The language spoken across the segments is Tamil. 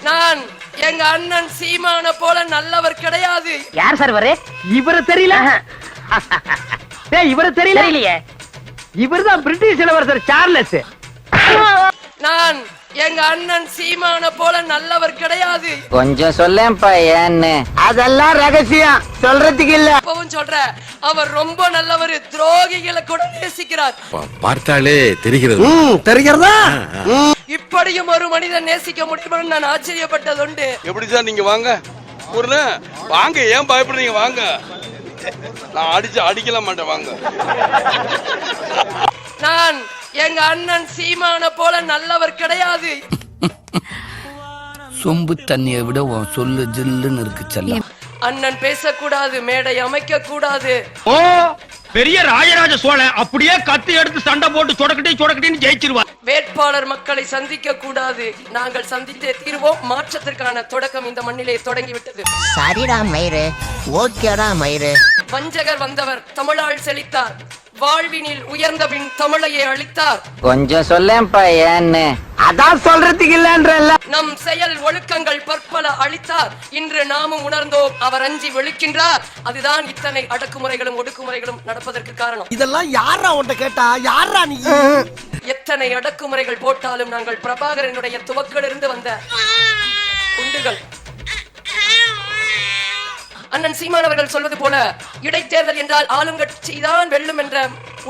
நான் எங்க அண்ணன் சீமான போல நல்லவர் கிடையாது. யார் சார் இவரு? இவரு தெரியல. இவரு தெரியலையே. இவர்தான் பிரிட்டிஷ் இளவரசர் சார்லஸ். நான் எங்க அண்ணன் சீமான போல நல்லவர் கிடையாது. கொஞ்சம் சொல்லேன்ப்பா ஏன்னு. அதெல்லாம் ரகசியம், சொல்றதுக்கு இல்ல. இப்பவும் சொல்ற, அவர் ரொம்ப நல்லவர், துரோகிகளை கூட நேசிக்கிறார். பார்த்தாலே தெரிகிறது. தெரிகிறதா? இப்படியும் ஒரு மனிதன் நேசிக்க முடியும்னு நான் ஆச்சரியப்பட்டதுண்டு. எப்படி சார் நீங்க வாங்க வாங்க, ஏன் பயப்படுறீங்க? வாங்க, நான் அடிக்கல மாட்டேன், வாங்க. நான் எங்க அண்ணன் சீமான போல நல்லவர் கிடையாது. சொம்பு தண்ணியை விட உன் சொல்லு ஜில்லுன்னு இருக்கு செல்லம். அண்ணன் பேசக்கூடாது, மேடை அமைக்க கூடாது. ஓ, பெரிய ராஜராஜ சோழன் அப்படியே கத்தி எடுத்து சண்டை போட்டு சொடக்கட்டின்னு ஜெயிச்சிருவார். வேட்பாளர் மக்களை சந்திக்க கூடாது. நாங்கள் சந்தித்தே தீர்வோம். மாற்றத்திற்கான தொடக்கம் இந்த மண்ணிலே தொடங்கிவிட்டது. சரிடா மயிறு, ஓகேடா மயிறு. வஞ்சகர் வந்தவர், தமிழால் செழித்தார். வாழ்வினில் உயர்ந்த பின் தமிழையே அளித்தார். கொஞ்சம் சொல்லேன்ப்பா ஏன்னு. அதான் சொல்றதுக்கு இல்லன்றல்ல. நம் செயல் ஒழுக்கங்கள் பற்பல அளித்தார். இன்று நாமும் உணர்ந்தோம், அவர் அஞ்சி விழிக்கின்றார். அதுதான் இத்தனை அடக்குமுறைகளும் ஒடுக்குமுறைகளும் நடப்பதற்கு காரணம். இதெல்லாம் யாரா உன்ட்ட கேட்டா? யாரா நீ? எத்தனை அடக்குமுறைகள் போட்டாலும் நாங்கள் பிரபாகரனுடைய துவக்கிலிருந்து வந்த குண்டுகள். அண்ணன் சீமான் அவர்கள் சொல்வது போல, இடைத்தேர்தல் என்றால் ஆளுங்கட்சி தான் வெல்லும் என்ற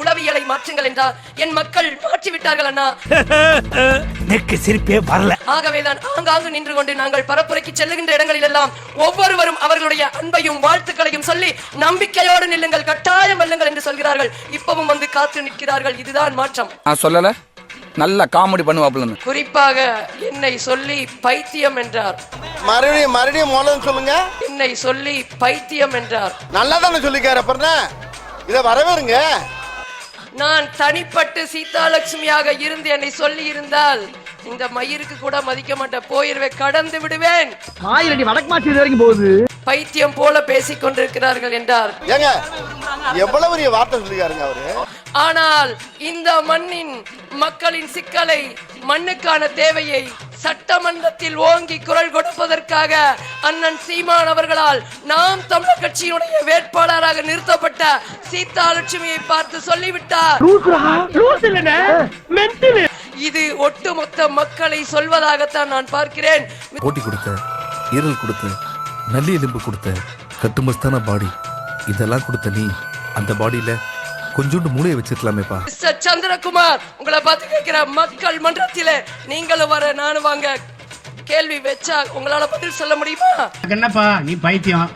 உளவியலை மாற்றுங்கள் என்றால் என் மக்கள் மாற்றிவிட்டார்கள் அண்ணா. நெக்கு சிரிப்பே வரல. ஆகவேதான் ஆங்காங்கு நின்று கொண்டு நாங்கள் பரப்புரைக்கு செல்லுகின்ற இடங்களில் எல்லாம் ஒவ்வொருவரும் அவர்களுடைய அன்பையும் வாழ்த்துக்களையும் சொல்லி நம்பிக்கையோடு நில்லுங்கள், கட்டாயம் வெல்லுங்கள் என்று சொல்கிறார்கள். இப்பவும் வந்து காத்து நிற்கிறார்கள். இதுதான் மாற்றம். நான் சொல்லல, நல்ல காமெடி பண்ணுவாப்லன்னு. குறிப்பாக என்னை சொல்லி பைத்தியம் என்றார். மறுபடியும் மூலம் சொல்லுங்க. என்னை சொல்லி பைத்தியம் என்றார். நல்லா தானே சொல்லிக்காரு. அப்புறம் இத வரவேறுங்க. நான் தனிப்பட்டு சீதாலட்சுமியாக இருந்து என்னை சொல்லி இருந்தால் இந்த மயிருக்கு கூட மதிக்க மாட்டேன், போயிருவேன், கடந்து விடுவேன். ஆயிரடி வடக்கு மாற்றி வரைக்கும் போகுது. பைத்தியம் போல பேசிக் கொண்டிருக்கிறார்கள் என்றார். ஏங்க, எவ்வளவு பெரிய வார்த்தை சொல்லிக்காருங்க அவரு. ஆனால் இந்த மண்ணின் மக்களின் சிக்கலை, மண்ணுக்கான தேவையை சட்டமன்றத்தில் ஓங்கி குரல் கொடுப்பதற்காக அண்ணன் சீமான் அவர்களால் நாம் தமிழர் கட்சியினுடைய வேட்பாளராக நிறுத்தப்பட்ட சீதாலட்சுமியை பார்த்து சொல்லிவிட்டார். இது ஒட்டுமொத்த மக்களை சொல்வதாகத்தான் நான் பார்க்கிறேன். போட்டி கொடுத்த, ஈரல் கொடுத்த, நல்லி எலும்பு கொடுத்த, கட்டுமஸ்தான பாடி, இதெல்லாம் கொடுத்த நீ அந்த பாடியில கொஞ்சோண்டு மூளையை வச்சிருக்கலாமேப்பா. மிஸ்டர் சந்திரகுமார், உங்களை பார்த்து கேட்கிற, மக்கள் மன்றத்திலே நீங்களும் வர, நானும் வாங்க. கேள்வி வச்சா உங்களால பதில் சொல்ல முடியுமா? என்னப்பா நீ பைத்தியம்?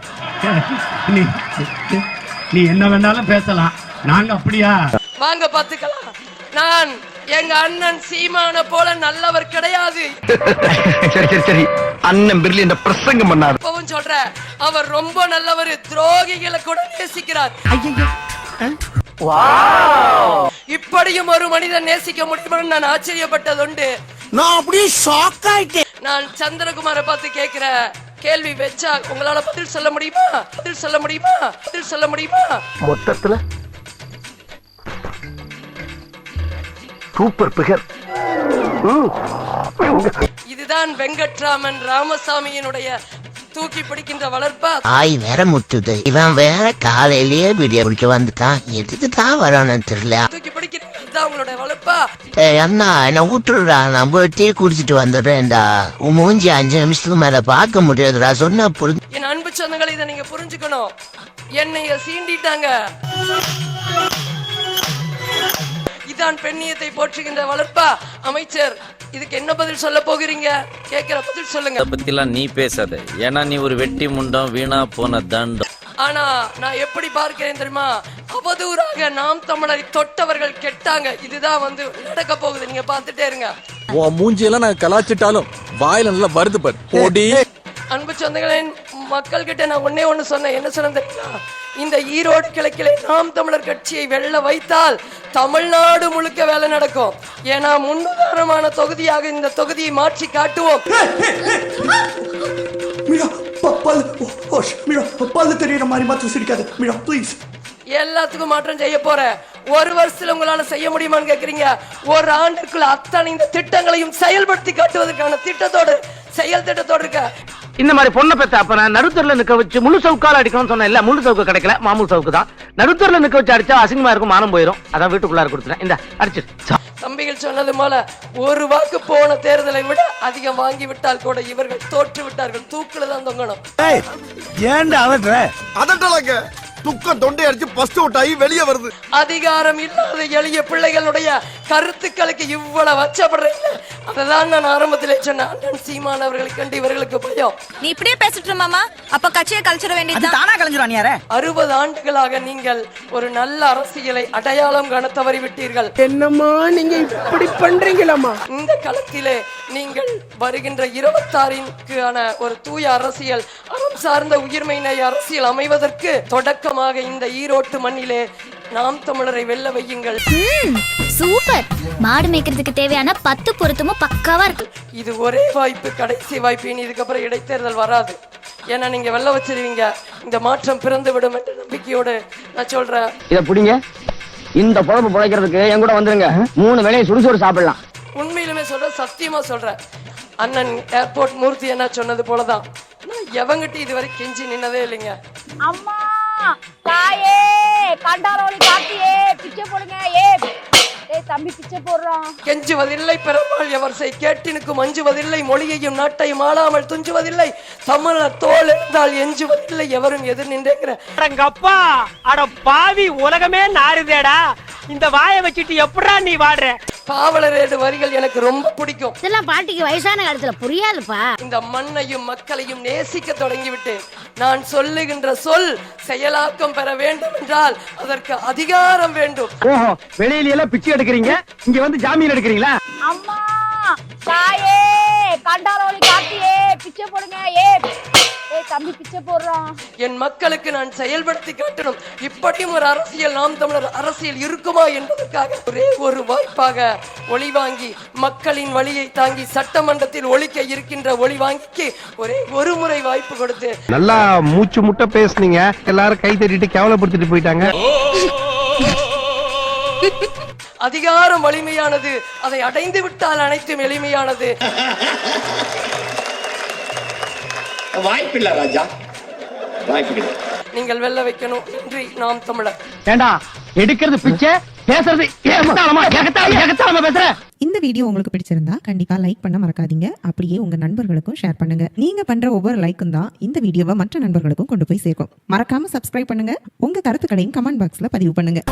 நீ என்ன வேணாலும் பேசலாம், நாங்க அப்படியா? வாங்க பாத்துக்கலாம். நான் எங்க அண்ணன் சீமான போல நல்லவர் கிடையாது. சரி அண்ணன் பிர்லி இந்த பிரசங்கம் பண்ணாரு. இப்பவும் சொல்ற, அவர் ரொம்ப நல்லவர், துரோகிகளை கூட நேசிக்கிறார். இப்படியும் ஒரு மனிதன் நேசிக்க முடியும்னு நான் ஆச்சரியப்பட்டதுண்டு. நான் அப்படியே ஷாக் ஆயிட்டேன். நான் சந்திரகுமாரை பார்த்து கேட்கிற, கேள்வி வச்சா உங்களால பதில் சொல்ல முடியுமா? பதில் சொல்ல முடியுமா? பதில் சொல்ல முடியுமா? மொத்தத்துல சூப்பர் பிகர். இதுதான் வெங்கட்ராமன் ராமசாமியினுடைய தூக்கி பிடிக்கின்ற வளர்ப்பா. ஆய் வேற முத்துது. இவன் வேற காலையிலேயே வீடியோ பிடிக்க வந்துட்டான். எதுக்கு தான் வரான்னு தெரியல. தூக்கி பிடிக்கிறது இதுதான் உங்களுடைய வளர்ப்பா. அண்ணா என்ன ஊட்டுறா, நான் போய் டீ குடிச்சிட்டு வந்துடுறேன்டா. உன் மூஞ்சி 5 நிமிஷத்துக்கு மேல பார்க்க முடியாதுடா. சொன்னா புரிஞ்சு. என் அன்பு சொந்தங்களை இதை நீங்க புரிஞ்சுக்கணும். என்னைய சீண்டிட்டாங்க. இதான் பெண்ணியத்தை போற்றுகின்ற வளர்ப்பா. அமைச்சர், இதுக்கு என்ன பதில் சொல்ல போகிறீங்க? கேட்கிற பதில் சொல்லுங்க. அத பத்திலாம் நீ பேசாத, ஏன்னா நீ ஒரு வெட்டி முண்டம், வீணா போன தண்டம். ஆனா நான் எப்படி பார்க்கிறேன் தெரியுமா? அவதூறாக நாம் தமிழரை தொட்டவர்கள் கெட்டாங்க. இதுதான் வந்து நடக்க போகுது. நீங்க பார்த்துட்டே இருங்க. உன் மூஞ்சியெல்லாம் நான் கலாச்சிட்டாலும் வாயில நல்லா வருது பாரு. போடி. அன்பு சொந்தங்களின் மக்கள் கிட்ட நான் ஒண்ணு சொன்னேன். என்ன சொன்னேன் தெரியுமா? இந்த ஈரோடு கிழக்கிலே நாம் தமிழர் கட்சியை வெல்ல வைத்தால் தமிழ்நாடு முழுக்க வேலை நடக்கும். ஏன்னா முன்னுதாரணமான தொகுதியாக இந்த தொகுதியை மாற்றி காட்டுவோம். எல்லாத்துக்கும் மாற்றம் செய்ய போற. ஒரு வருஷத்துல உங்களால செய்ய முடியுமான்னு கேக்குறீங்க. ஒரு ஆண்டுக்குள்ள அத்தனை இந்த திட்டங்களையும் செயல்படுத்தி காட்டுவதற்கான திட்டத்தோடு செயல் திட்டத்தோடு இருக்க. இந்த மாதிரி பொண்ணை பெத்த அப்ப நான் நடுத்தூர்ல நிக்க வச்சு முழு சவுக்கால அடிக்கணும்னு சொன்னேன். இல்ல முழு சவுக்கு கிடைக்கல, மாமூல் சவுக்கு தான். நடுத்தூர்ல நிக்க வச்சு அடிச்சா அசிங்கமா இருக்கும், மானம் போயிடும். அதான் வீட்டுக்குள்ளார கொடுத்துறேன். இந்த அடிச்சு தம்பிகள் சொன்னது போல ஒரு வாக்கு போன தேர்தலை விட அதிகம் வாங்கி விட்டால் கூட இவர்கள் தோற்று விட்டார்கள். தூக்குல தான் தொங்கணும். ஏன்டா அதட்டலங்க துக்கம் தொண்டை அடிச்சு பஸ்ட் அவுட் ஆகி வெளியே வருது. அதிகாரம் இல்லாத எளிய பிள்ளைகளுடைய கருத்துக்களுக்கு இவ்வளவு வச்சப்படுறீங்க. அததான் நான் ஆரம்பத்திலே சொன்னேன். அண்ணன் சீமான் அவர்களை கண்டு இவர்களுக்கு பயம். நீ இப்படியே பேசிட்டு மாமா, அப்ப கட்சியை கலைச்சிட வேண்டியது தானா கலைஞ்சிரும். 60 ஆண்டுகளாக நீங்கள் ஒரு நல்ல அரசியலை அடையாளம் காண தவறிவிட்டீர்கள். என்னம்மா நீங்க இப்படி பண்றீங்களாமா? இந்த களத்திலே நீங்கள் வருகின்ற 26க்கான ஒரு தூய அரசியல், அறம் சார்ந்த உயிர்மையினை அரசியல் அமைவதற்கு தொடக்கமாக இந்த ஈரோட்டு மண்ணிலே நாம் தமிழரை வெல்ல வையுங்கள். சூப்பர். மாடு மேய்க்கிறதுக்கு தேவையான 10 பொருத்தமும் பக்காவா இருக்கு. இது ஒரே வாய்ப்பு, கடைசி வாய்ப்பு. இனி இதுக்கப்புறம் இடைத்தேர்தல் வராது. ஏன்னா நீங்க வெல்ல வச்சிருவீங்க. இந்த மாற்றம் பிறந்து விடும் என்ற நம்பிக்கையோடு நான் சொல்றேன். இத புடிங்க. இந்த பொழப்பு பிழைக்கிறதுக்கு என் கூட வந்துருங்க. 3 வேளையை சுடுசோறு சாப்பிடலாம். உண்மையிலுமே சொல்றேன், சத்தியமா சொல்றேன். அண்ணன் ஏர்போர்ட் மூர்த்தி என்ன சொன்னது போலதான் நான் எவங்கிட்ட இதுவரை கெஞ்சி நின்னதே இல்லைங்க. அம்மா தாயே கண்டாரோலி காட்டியே பிச்சை போடுங்க. தம்பி பிச்சை போடுறான். கெஞ்சுவதில்லை பெருமாள் எவர்சை கேட்டினுக்கும் அஞ்சுவதில்லை. மொழியையும் நாட்டையும் ஆளாமல் துஞ்சுவதில்லை. தமிழர் தோல் இருந்தால் எஞ்சுவதில்லை. எவரும் எதிர் நின்றேங்கிற அப்பா அட பாவி உலகமே நாறுதேடா. இந்த வாயை வச்சுட்டு எப்படா நீ வாடுற? பாவலரேடு வரிகள் எனக்கு ரொம்ப பிடிக்கும். இதெல்லாம் பாட்டிக்கு வயசான காலத்துல புரியாதுப்பா. இந்த மண்ணையும் மக்களையும் நேசிக்க தொடங்கிவிட்டேன். நான் சொல்லுகின்ற சொல் செயலாக்கம் பெற வேண்டும் என்றால் அதற்கு அதிகாரம் வேண்டும். ஓஹோ, வெளியில எல்லாம் பிச்சை எடுக்கிறீங்க, இங்க வந்து ஜாமீன் எடுக்கிறீங்களா? அம்மா தாயே கண்டாரோலி காட்டியே பிச்சை போடுங்க. தம்பி பிச்சை போடுறான். என் மக்களுக்கு நான் செயல்படுத்தி காட்டணும். இப்படியும் ஒரு அரசியல், நாம் தமிழர் அரசியல் இருக்குமா என்பதற்காக ஒரே ஒரு வாய்ப்பாக ஒளி வாங்கி மக்களின் வழியை தாங்கி சட்டமன்றத்தில் ஒலிக்க இருக்கின்ற ஒளி வாங்கிக்கு ஒரே ஒரு முறை வாய்ப்பு கொடுத்து நல்லா மூச்சு முட்டை பேசுனீங்க. எல்லாரும் கை தட்டிட்டு கேவலப்படுத்திட்டு போயிட்டாங்க. அதிகாரம் வலிமையானது, அதை அடைந்து விட்டால் அனைத்தும் எளிமையானது. வாய்ப்பில்லை ராஜா, வாய்ப்பில்லை. நீங்கள் வெல்ல வைக்கணும். நன்றி நாம் தமிழர். ஏண்டா எடுக்கிறது பிச்சை, பேசுறது ஏகத்தாளமா பேசுற. இந்த வீடியோ உங்களுக்கு பிடிச்சிருந்தா கண்டிப்பா லைக் பண்ண மறக்காதீங்க. அப்படியே உங்க நண்பர்களுக்கும் ஷேர் பண்ணுங்க. நீங்க பண்ற ஒவ்வொரு லைக்கும் தான் இந்த வீடியோவை மற்ற நண்பர்களுக்கும் கொண்டு போய் சேர்க்கும். மறக்காம சப்ஸ்கிரைப் பண்ணுங்க. உங்க கருத்துக்களையும் கமெண்ட் பாக்ஸ்ல பதிவு பண்ணுங்க.